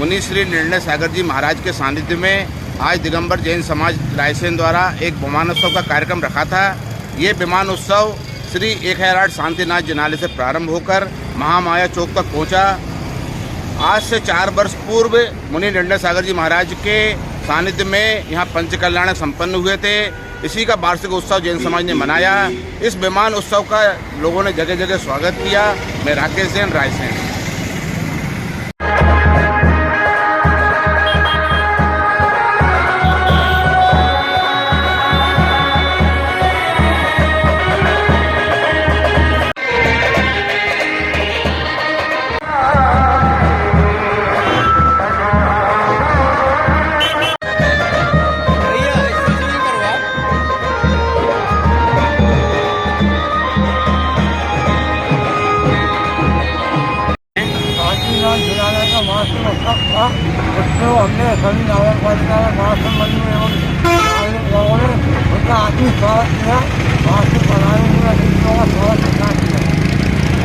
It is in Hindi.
मुनि श्री निर्णय सागर जी महाराज के सानिध्य में आज दिगंबर जैन समाज रायसेन द्वारा एक विमान उत्सव का कार्यक्रम रखा था। ये विमान उत्सव श्री 1008 शांतिनाथ जिनालय से प्रारंभ होकर महामाया चौक तक पहुंचा। आज से 4 वर्ष पूर्व मुनि निर्णय सागर जी महाराज के सानिध्य में यहाँ पंचकल्याण संपन्न हुए थे। इसी का वार्षिक उत्सव जैन समाज ने मनाया। इस विमान उत्सव का लोगों ने जगह जगह स्वागत किया। मैं राकेश जैन, रायसेन। जिलाने का वार्षिक उत्सव था। उसमें हमने सभी नगर पालिका में वार्षिक मंदिर एवं लोगों ने उनका आत्मीय स्वागत किया। वार्षिक बनाने में का स्वागत किया।